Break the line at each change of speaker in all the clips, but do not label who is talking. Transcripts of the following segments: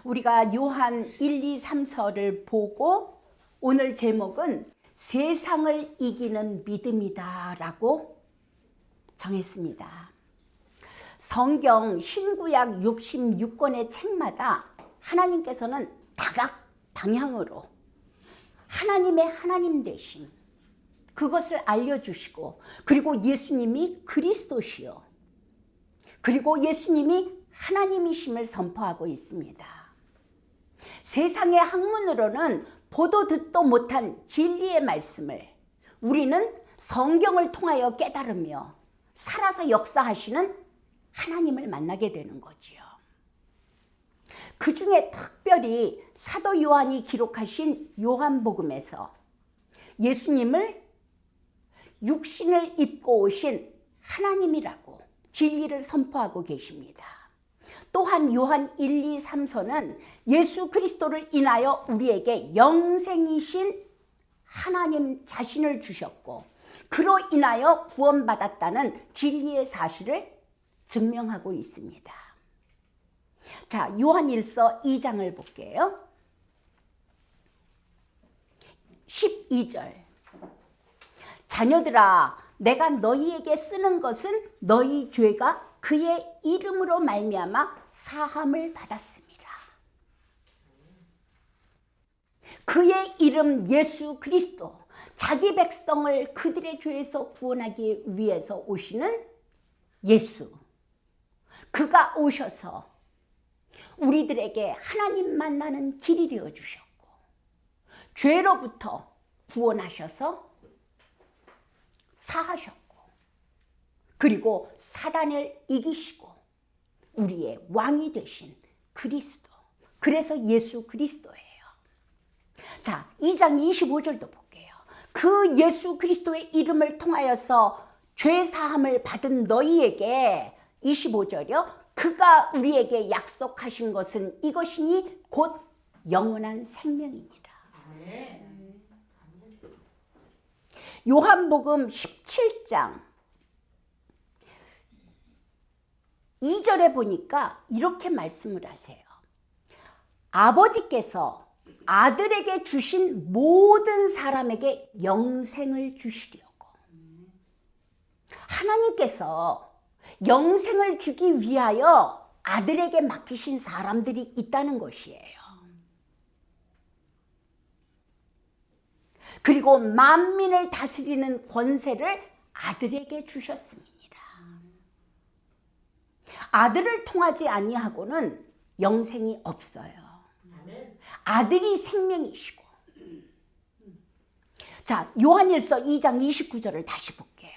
우리가 요한 1, 2, 3서를 보고 오늘 제목은 세상을 이기는 믿음이다 라고 정했습니다. 성경 신구약 66권의 책마다 하나님께서는 다각 방향으로 하나님의 하나님 되심 그것을 알려주시고, 그리고 예수님이 그리스도시요, 그리고 예수님이 하나님이심을 선포하고 있습니다. 세상의 학문으로는 보도 듣도 못한 진리의 말씀을 우리는 성경을 통하여 깨달으며 살아서 역사하시는 하나님을 만나게 되는 거지요. 그 중에 특별히 사도 요한이 기록하신 요한복음에서 예수님을 육신을 입고 오신 하나님이라고 진리를 선포하고 계십니다. 또한 요한 1, 2, 3서는 예수 그리스도를 인하여 우리에게 영생이신 하나님 자신을 주셨고, 그로 인하여 구원받았다는 진리의 사실을 증명하고 있습니다. 자, 요한일서 2장을 볼게요. 12절. 자녀들아, 내가 너희에게 쓰는 것은 너희 죄가 그의 이름으로 말미암아 사함을 받았습니다. 그의 이름 예수 그리스도, 자기 백성을 그들의 죄에서 구원하기 위해서 오시는 예수, 그가 오셔서 우리들에게 하나님 만나는 길이 되어 주셨고, 죄로부터 구원하셔서 사하셨고, 그리고 사단을 이기시고 우리의 왕이 되신 그리스도, 그래서 예수 그리스도예요. 자, 2장 25절도 볼게요. 그 예수 그리스도의 이름을 통하여서 죄 사함을 받은 너희에게, 25절이요, 그가 우리에게 약속하신 것은 이것이니 곧 영원한 생명이니라. 요한복음 17장 2절에 보니까 이렇게 말씀을 하세요. 아버지께서 아들에게 주신 모든 사람에게 영생을 주시려고. 하나님께서 영생을 주기 위하여 아들에게 맡기신 사람들이 있다는 것이에요. 그리고 만민을 다스리는 권세를 아들에게 주셨습니다. 아들을 통하지 아니하고는 영생이 없어요. 아들이 생명이시고. 자, 요한일서 2장 29절을 다시 볼게요.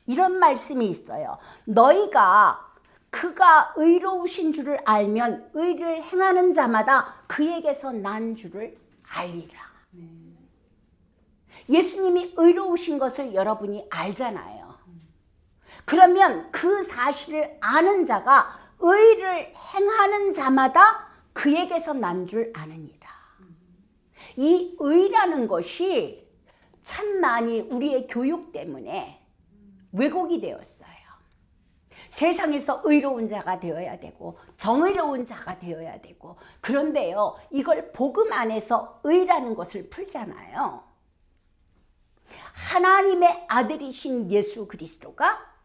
이런 말씀이 있어요. 너희가 그가 의로우신 줄을 알면 의를 행하는 자마다 그에게서 난 줄을 알리라. 예수님이 의로우신 것을 여러분이 알잖아요. 그러면 그 사실을 아는 자가 의를 행하는 자마다 그에게서 난 줄 아느니라. 이 의라는 것이 참 많이 우리의 교육 때문에 왜곡이 되었어요. 세상에서 의로운 자가 되어야 되고 정의로운 자가 되어야 되고, 그런데요, 이걸 복음 안에서 의라는 것을 풀잖아요. 하나님의 아들이신 예수 그리스도가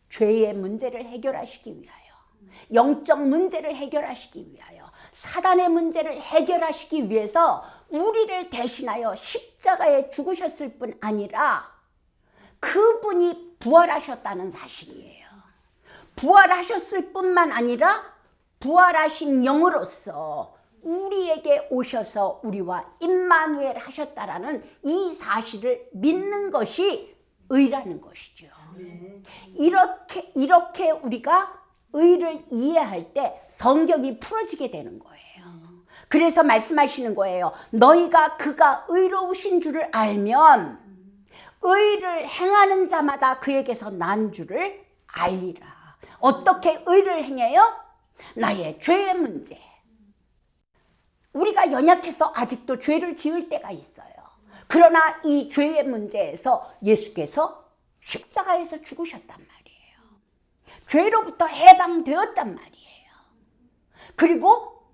죄의 문제를 해결하시기 위하여, 영적 문제를 해결하시기 위하여, 사단의 문제를 해결하시기 위해서 우리를 대신하여 십자가에 죽으셨을 뿐 아니라 그분이 부활하셨다는 사실이에요. 부활하셨을 뿐만 아니라 부활하신 영으로서 우리에게 오셔서 우리와 임마누엘 하셨다라는 이 사실을 믿는 것이 의라는 것이죠. 이렇게 우리가 의를 이해할 때 성경이 풀어지게 되는 거예요. 그래서 말씀하시는 거예요. 너희가 그가 의로우신 줄을 알면 의를 행하는 자마다 그에게서 난 줄을 알리라. 어떻게 의를 행해요? 나의 죄의 문제. 우리가 연약해서 아직도 죄를 지을 때가 있어요. 그러나 이 죄의 문제에서 예수께서 십자가에서 죽으셨단 말이에요. 죄로부터 해방되었단 말이에요. 그리고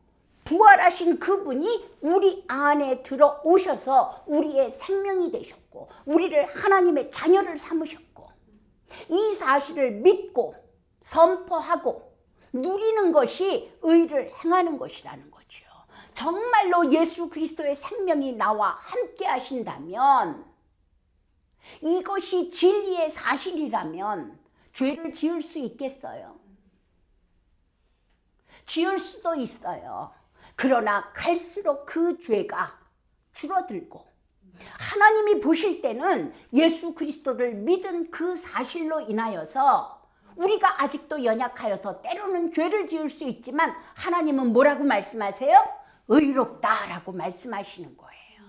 부활하신 그분이 우리 안에 들어오셔서 우리의 생명이 되셨고 우리를 하나님의 자녀를 삼으셨고 이 사실을 믿고 선포하고 누리는 것이 의를 행하는 것이라는 거죠. 정말로 예수 그리스도의 생명이 나와 함께 하신다면, 이것이 진리의 사실이라면 죄를 지을 수 있겠어요? 지을 수도 있어요. 그러나 갈수록 그 죄가 줄어들고 하나님이 보실 때는 예수 그리스도를 믿은 그 사실로 인하여서 우리가 아직도 연약하여서 때로는 죄를 지을 수 있지만 하나님은 뭐라고 말씀하세요? 의롭다라고 말씀하시는 거예요.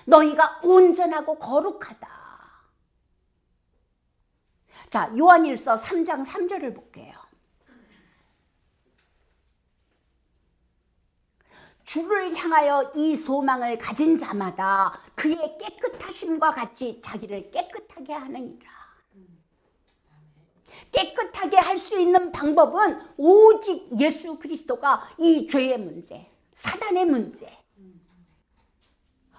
너희가 온전하고 거룩하다. 자, 요한일서 3장 3절을 볼게요. 주를 향하여 이 소망을 가진 자마다 그의 깨끗하심과 같이 자기를 깨끗하게 하느니라. 깨끗하게 할 수 있는 방법은 오직 예수 그리스도가 이 죄의 문제, 사단의 문제,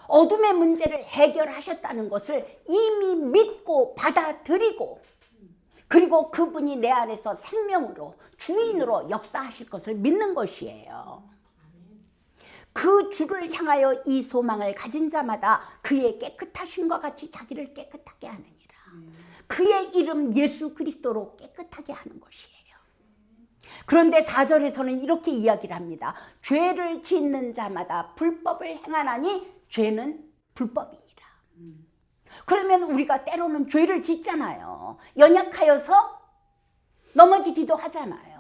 어둠의 문제를 해결하셨다는 것을 이미 믿고 받아들이고, 그리고 그분이 내 안에서 생명으로 주인으로 역사하실 것을 믿는 것이에요. 그 주를 향하여 이 소망을 가진 자마다 그의 깨끗하심과 같이 자기를 깨끗하게 하느니라. 그의 이름 예수 그리스도로 깨끗하게 하는 것이에요. 그런데 4절에서는 이렇게 이야기를 합니다. 죄를 짓는 자마다 불법을 행하나니 죄는 불법이니라. 그러면 우리가 때로는 죄를 짓잖아요. 연약하여서 넘어지기도 하잖아요.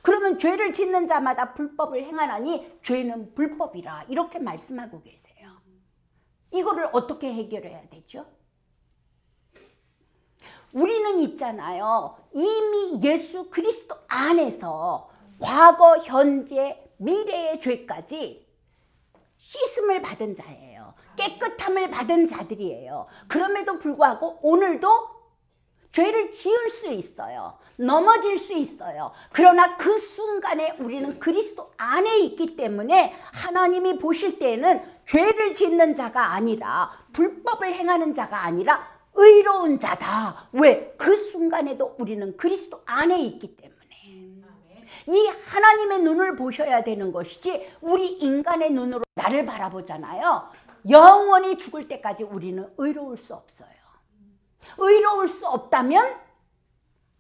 그러면 죄를 짓는 자마다 불법을 행하나니 죄는 불법이라 이렇게 말씀하고 계세요. 이거를 어떻게 해결해야 되죠? 우리는 있잖아요. 이미 예수 그리스도 안에서 과거, 현재, 미래의 죄까지 씻음을 받은 자예요. 깨끗함을 받은 자들이에요. 그럼에도 불구하고 오늘도 죄를 지을 수 있어요. 넘어질 수 있어요. 그러나 그 순간에 우리는 그리스도 안에 있기 때문에 하나님이 보실 때에는 죄를 짓는 자가 아니라, 불법을 행하는 자가 아니라 의로운 자다. 왜? 그 순간에도 우리는 그리스도 안에 있기 때문에. 이 하나님의 눈을 보셔야 되는 것이지 우리 인간의 눈으로 나를 바라보잖아요. 영원히 죽을 때까지 우리는 의로울 수 없어요. 의로울 수 없다면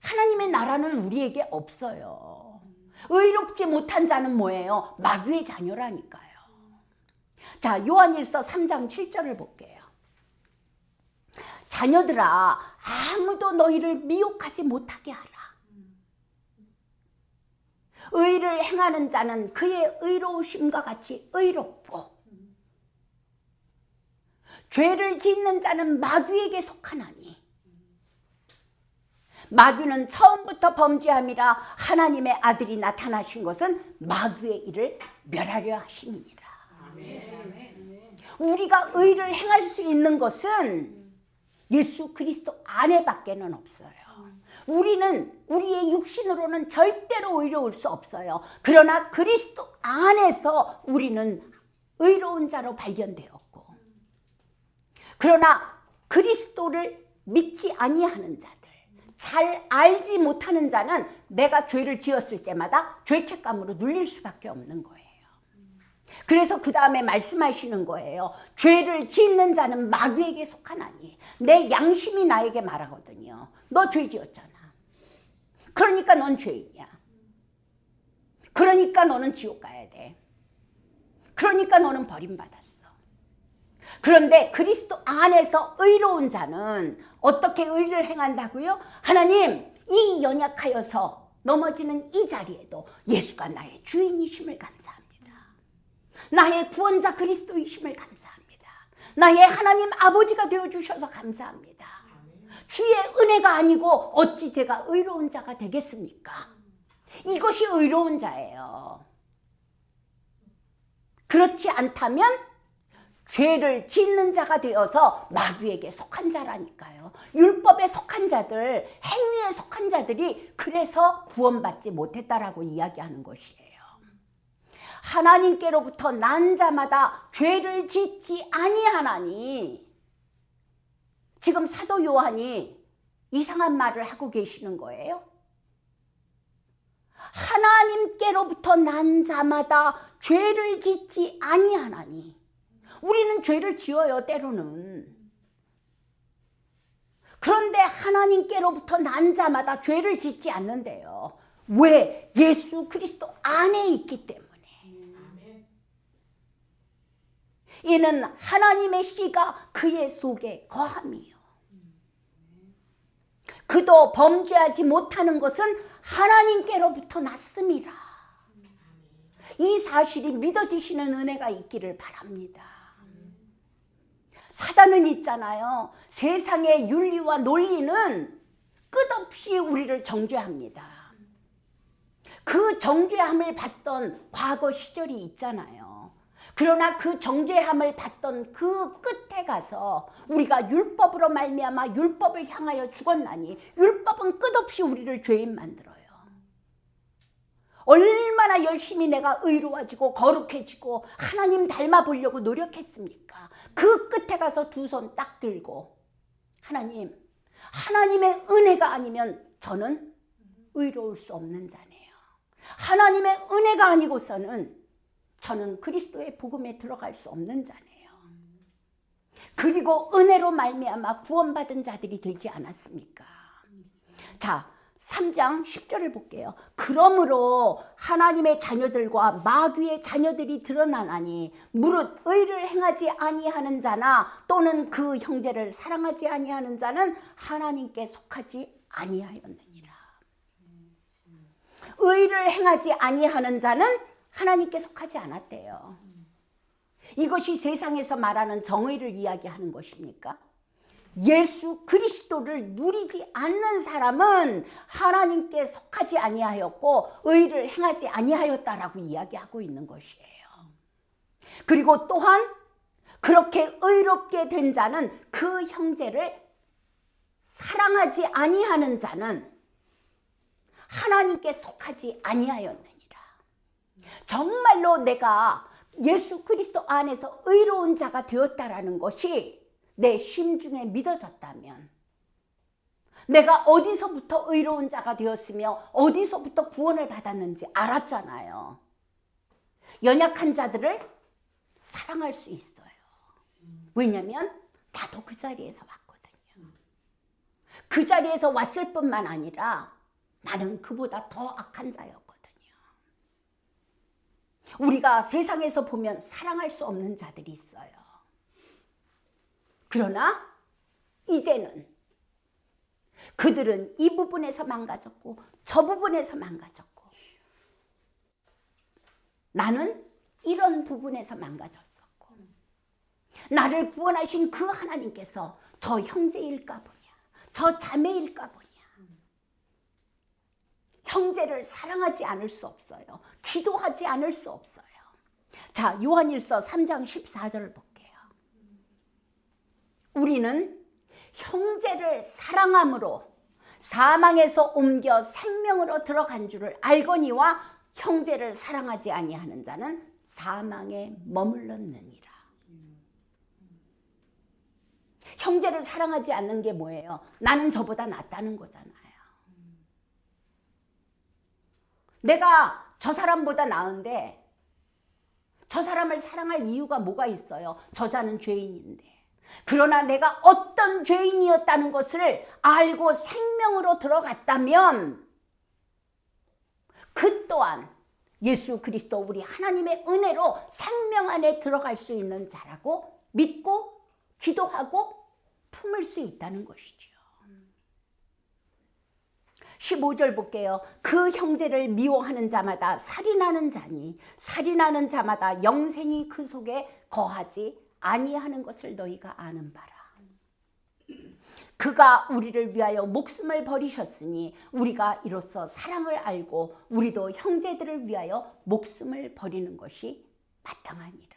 하나님의 나라는 우리에게 없어요. 의롭지 못한 자는 뭐예요? 마귀의 자녀라니까요. 자, 요한일서 3장 7절을 볼게요. 자녀들아, 아무도 너희를 미혹하지 못하게 하라. 의를 행하는 자는 그의 의로우심과 같이 의롭고, 죄를 짓는 자는 마귀에게 속하나니, 마귀는 처음부터 범죄함이라 하나님의 아들이 나타나신 것은 마귀의 일을 멸하려 하심이니라. 우리가 의를 행할 수 있는 것은 예수 그리스도 안에밖에는 없어요. 우리는 우리의 육신으로는 절대로 의로울 수 없어요. 그러나 그리스도 안에서 우리는 의로운 자로 발견되었고, 그러나 그리스도를 믿지 아니하는 자들, 잘 알지 못하는 자는 내가 죄를 지었을 때마다 죄책감으로 눌릴 수밖에 없는 거예요. 그래서 그 다음에 말씀하시는 거예요. 죄를 짓는 자는 마귀에게 속하나니, 내 양심이 나에게 말하거든요. 너 죄 지었잖아. 그러니까 넌 죄인이야. 그러니까 너는 지옥 가야 돼. 그러니까 너는 버림받았어. 그런데 그리스도 안에서 의로운 자는 어떻게 의를 행한다고요? 하나님, 이 연약하여서 넘어지는 이 자리에도 예수가 나의 주인이심을 감사합니다. 나의 구원자 그리스도이심을 감사합니다. 나의 하나님 아버지가 되어주셔서 감사합니다. 주의 은혜가 아니고 어찌 제가 의로운 자가 되겠습니까? 이것이 의로운 자예요. 그렇지 않다면 죄를 짓는 자가 되어서 마귀에게 속한 자라니까요. 율법에 속한 자들, 행위에 속한 자들이 그래서 구원받지 못했다라고 이야기하는 것이에요. 하나님께로부터 난 자마다 죄를 짓지 아니하나니. 지금 사도 요한이 이상한 말을 하고 계시는 거예요. 하나님께로부터 난 자마다 죄를 짓지 아니하나니. 우리는 죄를 지어요, 때로는. 그런데 하나님께로부터 난 자마다 죄를 짓지 않는데요. 왜? 예수 그리스도 안에 있기 때문에. 이는 하나님의 씨가 그의 속에 거함이요. 그도 범죄하지 못하는 것은 하나님께로부터 났음이라. 이 사실이 믿어지시는 은혜가 있기를 바랍니다. 사단은 있잖아요. 세상의 윤리와 논리는 끝없이 우리를 정죄합니다. 그 정죄함을 받던 과거 시절이 있잖아요. 그러나 그 정죄함을 받던 그 끝에 가서 우리가 율법으로 말미암아 율법을 향하여 죽었나니 율법은 끝없이 우리를 죄인 만들어요. 얼마나 열심히 내가 의로워지고 거룩해지고 하나님 닮아 보려고 노력했습니까? 그 끝에 가서 두 손 딱 들고 하나님, 하나님의 은혜가 아니면 저는 의로울 수 없는 자네요. 하나님의 은혜가 아니고서는 저는 그리스도의 복음에 들어갈 수 없는 자네요. 그리고 은혜로 말미암아 구원받은 자들이 되지 않았습니까? 자, 3장 10절을 볼게요. 그러므로 하나님의 자녀들과 마귀의 자녀들이 드러나나니 무릇 의를 행하지 아니하는 자나 또는 그 형제를 사랑하지 아니하는 자는 하나님께 속하지 아니하였느니라. 의를 행하지 아니하는 자는 하나님께 속하지 않았대요. 이것이 세상에서 말하는 정의를 이야기하는 것입니까? 예수 그리스도를 누리지 않는 사람은 하나님께 속하지 아니하였고 의를 행하지 아니하였다라고 이야기하고 있는 것이에요. 그리고 또한 그렇게 의롭게 된 자는 그 형제를 사랑하지 아니하는 자는 하나님께 속하지 아니하였느니라. 정말로 내가 예수 그리스도 안에서 의로운 자가 되었다라는 것이 내 심중에 믿어졌다면, 내가 어디서부터 의로운 자가 되었으며 어디서부터 구원을 받았는지 알았잖아요. 연약한 자들을 사랑할 수 있어요. 왜냐하면 나도 그 자리에서 왔거든요. 그 자리에서 왔을 뿐만 아니라 나는 그보다 더 악한 자였거든요. 우리가 세상에서 보면 사랑할 수 없는 자들이 있어요. 그러나 이제는 그들은 이 부분에서 망가졌고 저 부분에서 망가졌고 나는 이런 부분에서 망가졌었고 나를 구원하신 그 하나님께서 저 형제일까 보냐, 저 자매일까 보냐, 형제를 사랑하지 않을 수 없어요. 기도하지 않을 수 없어요. 자, 요한일서 3장 14절을 볼게요. 우리는 형제를 사랑함으로 사망에서 옮겨 생명으로 들어간 줄을 알거니와 형제를 사랑하지 아니하는 자는 사망에 머물렀느니라. 형제를 사랑하지 않는 게 뭐예요? 나는 저보다 낫다는 거잖아요. 내가 저 사람보다 나은데 저 사람을 사랑할 이유가 뭐가 있어요? 저자는 죄인인데. 그러나 내가 어떤 죄인이었다는 것을 알고 생명으로 들어갔다면 그 또한 예수 그리스도 우리 하나님의 은혜로 생명 안에 들어갈 수 있는 자라고 믿고 기도하고 품을 수 있다는 것이죠. 15절 볼게요. 그 형제를 미워하는 자마다 살인하는 자니 살인하는 자마다 영생이 그 속에 거하지 아니하는 것을 너희가 아는 바라. 그가 우리를 위하여 목숨을 버리셨으니 우리가 이로써 사랑을 알고 우리도 형제들을 위하여 목숨을 버리는 것이 마땅하니라.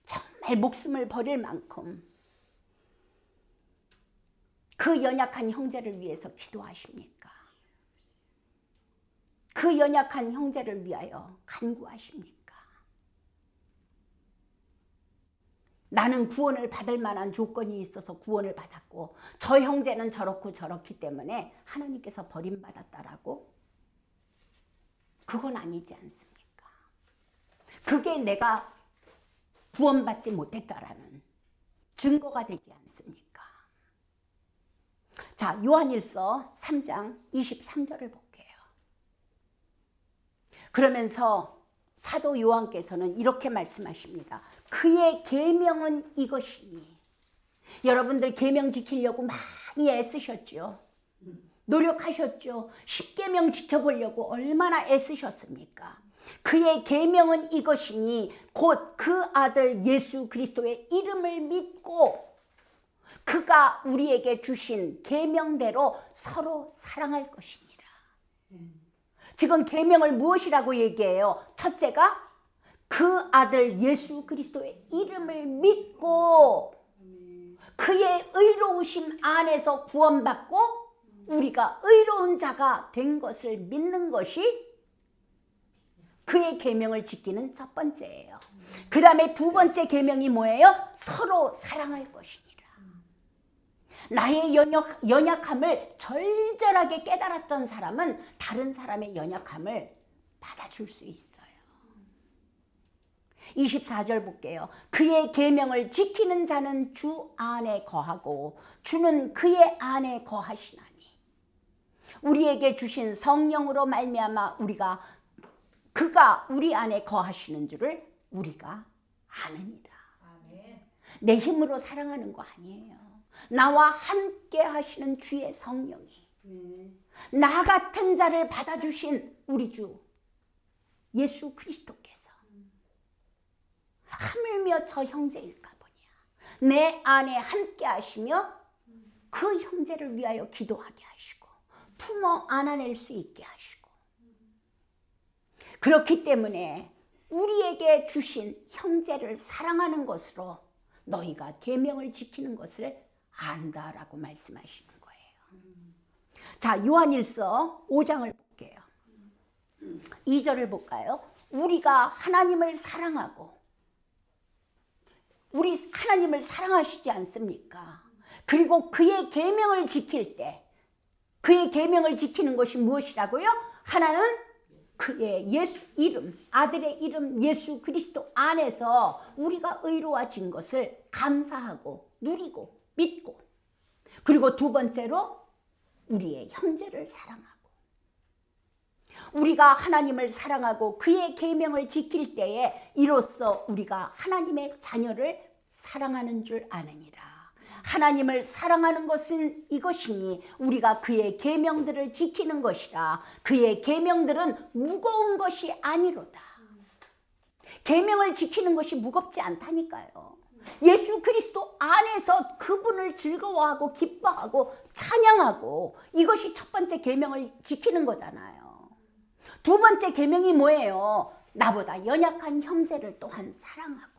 정말 목숨을 버릴 만큼 그 연약한 형제를 위해서 기도하십니까? 그 그 연약한 형제를 위하여 간구하십니까? 나는 구원을 받을 만한 조건이 있어서 구원을 받았고 저 형제는 저렇고 저렇기 때문에 하나님께서 버림받았다라고? 그건 아니지 않습니까? 그게 내가 구원받지 못했다라는 증거가 되지 않습니까? 자, 요한일서 3장 23절을 볼게요. 그러면서 사도 요한께서는 이렇게 말씀하십니다. 그의 계명은 이것이니. 여러분들 계명 지키려고 많이 애쓰셨죠. 노력하셨죠. 10계명 지켜보려고 얼마나 애쓰셨습니까? 그의 계명은 이것이니 곧 그 아들 예수 그리스도의 이름을 믿고 그가 우리에게 주신 계명대로 서로 사랑할 것이니라. 지금 계명을 무엇이라고 얘기해요? 첫째가 그 아들 예수 그리스도의 이름을 믿고 그의 의로우심 안에서 구원받고 우리가 의로운 자가 된 것을 믿는 것이 그의 계명을 지키는 첫 번째예요. 그 다음에 두 번째 계명이 뭐예요? 서로 사랑할 것이니라. 나의 연약함을 절절하게 깨달았던 사람은 다른 사람의 연약함을 받아줄 수 있어요. 24절 볼게요. 그의 계명을 지키는 자는 주 안에 거하고 주는 그의 안에 거하시나니 우리에게 주신 성령으로 말미암아 그가 우리 안에 거하시는 줄을 우리가 아느니라. 아멘. 내 힘으로 사랑하는 거 아니에요. 나와 함께 하시는 주의 성령이 나 같은 자를 받아주신 우리 주 예수 그리스도께서 하물며 저 형제일까 보냐 내 안에 함께 하시며 그 형제를 위하여 기도하게 하시고 품어 안아낼 수 있게 하시고 그렇기 때문에 우리에게 주신 형제를 사랑하는 것으로 너희가 계명을 지키는 것을 안다라고 말씀하시는 거예요. 자, 요한일서 5장을 볼게요. 2절을 볼까요? 우리가 하나님을 사랑하고 우리 하나님을 사랑하시지 않습니까? 그리고 그의 계명을 지킬 때 그의 계명을 지키는 것이 무엇이라고요? 하나는 그의 예수 이름, 아들의 이름 예수 그리스도 안에서 우리가 의로워진 것을 감사하고 누리고 믿고 그리고 두 번째로 우리의 형제를 사랑하고 우리가 하나님을 사랑하고 그의 계명을 지킬 때에 이로써 우리가 하나님의 자녀를 사랑하는 줄 아느니라. 하나님을 사랑하는 것은 이것이니 우리가 그의 계명들을 지키는 것이라. 그의 계명들은 무거운 것이 아니로다. 계명을 지키는 것이 무겁지 않다니까요. 예수 그리스도 안에서 그분을 즐거워하고 기뻐하고 찬양하고 이것이 첫 번째 계명을 지키는 거잖아요. 두 번째 계명이 뭐예요? 나보다 연약한 형제를 또한 사랑하고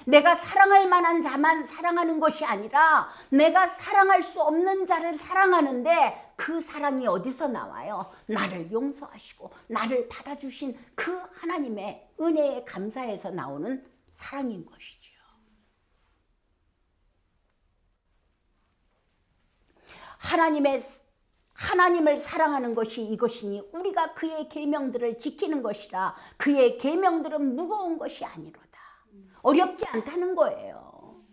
내가 사랑할 만한 자만 사랑하는 것이 아니라 내가 사랑할 수 없는 자를 사랑하는데 그 사랑이 어디서 나와요? 나를 용서하시고 나를 받아주신 그 하나님의 은혜에 감사해서 나오는 사랑인 것이죠. 하나님을 사랑하는 것이 이것이니 우리가 그의 계명들을 지키는 것이라. 그의 계명들은 무거운 것이 아니로다. 어렵지 않다는 거예요.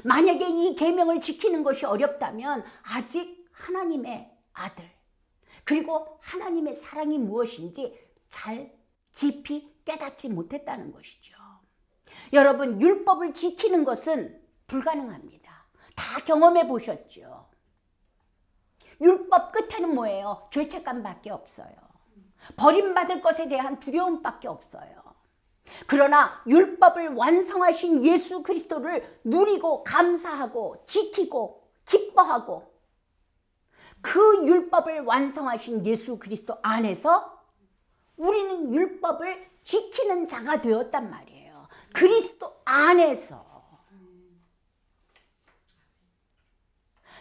만약에 이 계명을 지키는 것이 어렵다면 아직 하나님의 아들 그리고 하나님의 사랑이 무엇인지 잘 깊이 깨닫지 못했다는 것이죠. 여러분, 율법을 지키는 것은 불가능합니다. 다 경험해 보셨죠. 율법 끝에는 뭐예요? 죄책감밖에 없어요. 버림받을 것에 대한 두려움밖에 없어요. 그러나 율법을 완성하신 예수 그리스도를 누리고 감사하고 지키고 기뻐하고 그 율법을 완성하신 예수 그리스도 안에서 우리는 율법을 지키는 자가 되었단 말이에요. 그리스도 안에서.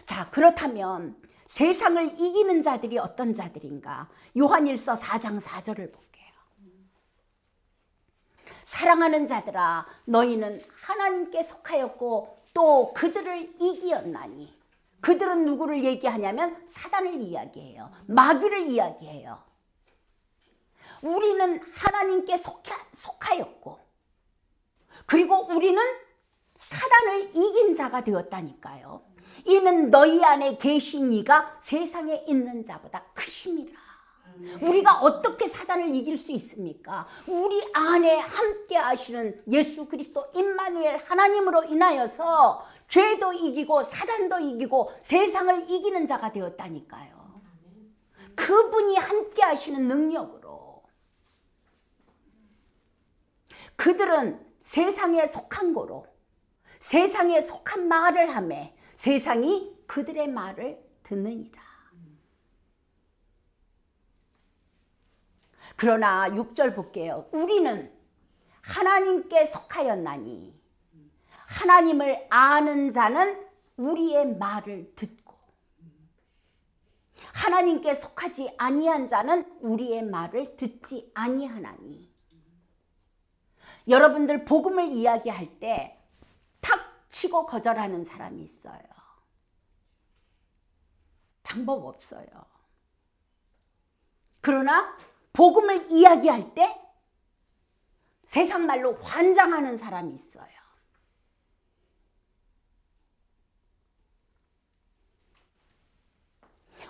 자, 그렇다면 세상을 이기는 자들이 어떤 자들인가? 요한일서 4장 4절을 볼게요. 사랑하는 자들아, 너희는 하나님께 속하였고 또 그들을 이기었나니. 그들은 누구를 얘기하냐면 사단을 이야기해요. 마귀를 이야기해요. 우리는 하나님께 속하였고, 그리고 우리는 사단을 이긴 자가 되었다니까요. 이는 너희 안에 계신 이가 세상에 있는 자보다 크심이라. 우리가 어떻게 사단을 이길 수 있습니까? 우리 안에 함께 하시는 예수 그리스도 임마누엘 하나님으로 인하여서 죄도 이기고 사단도 이기고 세상을 이기는 자가 되었다니까요. 그분이 함께 하시는 능력으로. 그들은 세상에 속한 거로, 세상에 속한 말을 하며 세상이 그들의 말을 듣느니라. 그러나 6절 볼게요. 우리는 하나님께 속하였나니 하나님을 아는 자는 우리의 말을 듣고 하나님께 속하지 아니한 자는 우리의 말을 듣지 아니하나니. 여러분들 복음을 이야기할 때 탁 치고 거절하는 사람이 있어요. 방법 없어요. 그러나 복음을 이야기할 때 세상 말로 환장하는 사람이 있어요.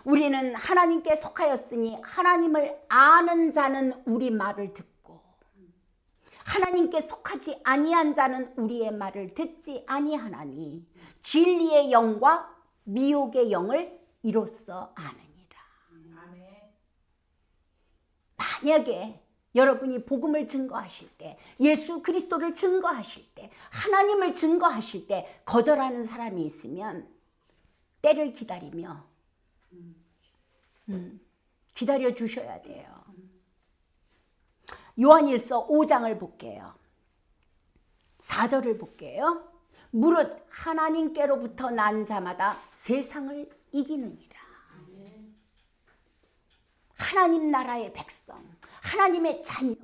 우리는 하나님께 속하였으니 하나님을 아는 자는 우리 말을 듣고 하나님께 속하지 아니한 자는 우리의 말을 듣지 아니하나니 진리의 영과 미혹의 영을 이로써 아느니라. 만약에 여러분이 복음을 증거하실 때, 예수 그리스도를 증거하실 때, 하나님을 증거하실 때 거절하는 사람이 있으면 때를 기다리며 기다려 주셔야 돼요. 요한일서 5장을 볼게요. 4절을 볼게요. 무릇 하나님께로부터 난 자마다 세상을 이기느니라. 하나님 나라의 백성, 하나님의 자녀,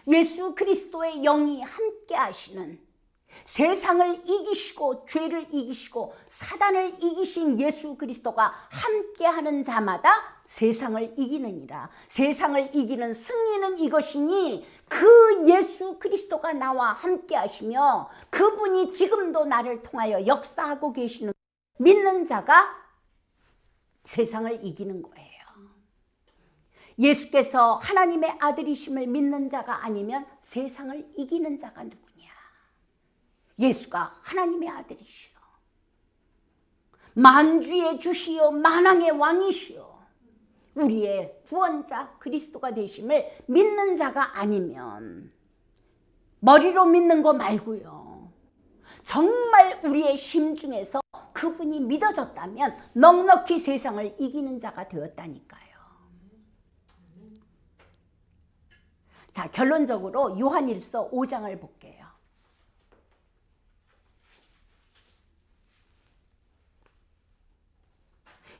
예수 그리스도의 영이 함께 하시는, 세상을 이기시고 죄를 이기시고 사단을 이기신 예수 그리스도가 함께하는 자마다 세상을 이기느니라. 세상을 이기는 승리는 이것이니 그 예수 그리스도가 나와 함께 하시며 그분이 지금도 나를 통하여 역사하고 계시는 믿는 자가 세상을 이기는 거예요. 예수께서 하나님의 아들이심을 믿는 자가 아니면 세상을 이기는 자가 누구냐? 예수가 하나님의 아들이시오. 만주의 주시오 만왕의 왕이시오. 우리의 구원자 그리스도가 되심을 믿는 자가 아니면 머리로 믿는 거 말고요. 정말 우리의 심중에서 그분이 믿어졌다면 넉넉히 세상을 이기는 자가 되었다니까요. 자, 결론적으로 요한일서 5장을 볼게요.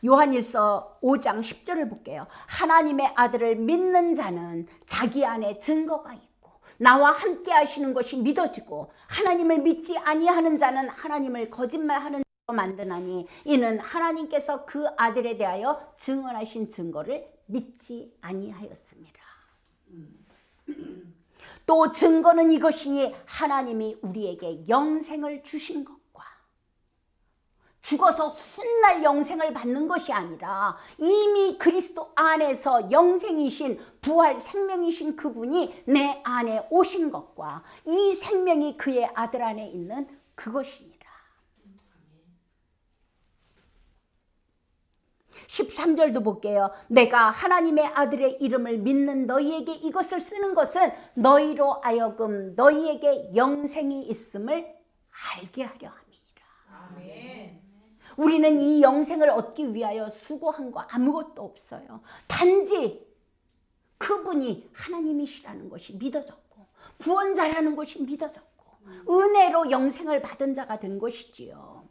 요한일서 5장 10절을 볼게요. 하나님의 아들을 믿는 자는 자기 안에 증거가 있고 나와 함께 하시는 것이 믿어지고 하나님을 믿지 아니하는 자는 하나님을 거짓말하는 자로 만드나니 이는 하나님께서 그 아들에 대하여 증언하신 증거를 믿지 아니하였습니다. 또 증거는 이것이니 하나님이 우리에게 영생을 주신 것과 죽어서 훗날 영생을 받는 것이 아니라 이미 그리스도 안에서 영생이신 부활 생명이신 그분이 내 안에 오신 것과 이 생명이 그의 아들 안에 있는 그것이니라. 13절도 볼게요. 내가 하나님의 아들의 이름을 믿는 너희에게 이것을 쓰는 것은 너희로 하여금 너희에게 영생이 있음을 알게 하려 함이니라. 아멘. 우리는 이 영생을 얻기 위하여 수고한 거 아무것도 없어요. 단지 그분이 하나님이시라는 것이 믿어졌고 구원자라는 것이 믿어졌고 은혜로 영생을 받은 자가 된 것이지요.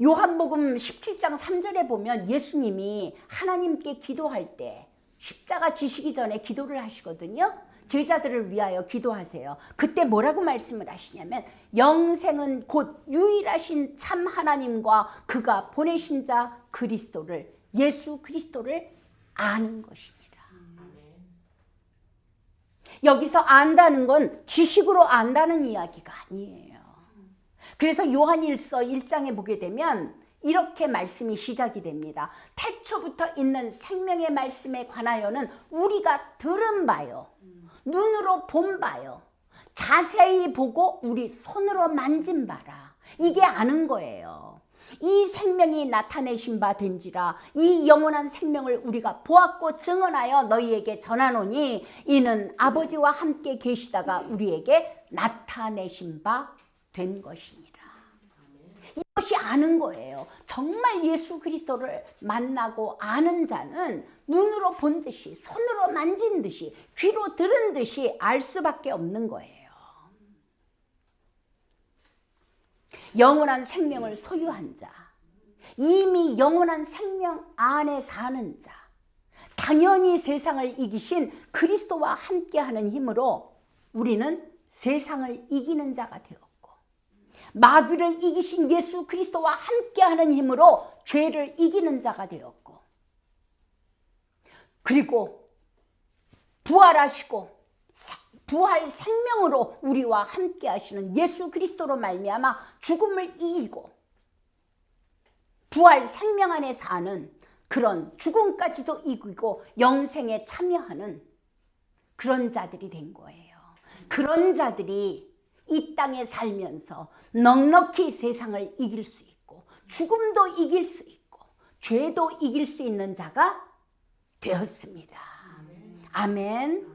요한복음 17장 3절에 보면 예수님이 하나님께 기도할 때 십자가 지시기 전에 기도를 하시거든요. 제자들을 위하여 기도하세요. 그때 뭐라고 말씀을 하시냐면 영생은 곧 유일하신 참 하나님과 그가 보내신 자 그리스도를, 예수 그리스도를 아는 것이니라. 여기서 안다는 건 지식으로 안다는 이야기가 아니에요. 그래서 요한일서 1장에 보게 되면 이렇게 말씀이 시작이 됩니다. 태초부터 있는 생명의 말씀에 관하여는 우리가 들은 바요, 눈으로 본 바요, 자세히 보고 우리 손으로 만진 바라. 이게 아는 거예요. 이 생명이 나타내신 바 된지라. 이 영원한 생명을 우리가 보았고 증언하여 너희에게 전하노니 이는 아버지와 함께 계시다가 우리에게 나타내신 바 된 것이니라. 이것이 아는 거예요. 정말 예수 그리스도를 만나고 아는 자는 눈으로 본 듯이, 손으로 만진 듯이, 귀로 들은 듯이 알 수밖에 없는 거예요. 영원한 생명을 소유한 자, 이미 영원한 생명 안에 사는 자, 당연히 세상을 이기신 그리스도와 함께하는 힘으로 우리는 세상을 이기는 자가 되었고, 마귀를 이기신 예수 그리스도와 함께하는 힘으로 죄를 이기는 자가 되었고, 그리고 부활하시고 부활 생명으로 우리와 함께 하시는 예수 그리스도로 말미암아 죽음을 이기고 부활 생명 안에 사는 그런 죽음까지도 이기고 영생에 참여하는 그런 자들이 된 거예요. 그런 자들이 이 땅에 살면서 넉넉히 세상을 이길 수 있고 죽음도 이길 수 있고 죄도 이길 수 있는 자가 되었습니다. 아멘.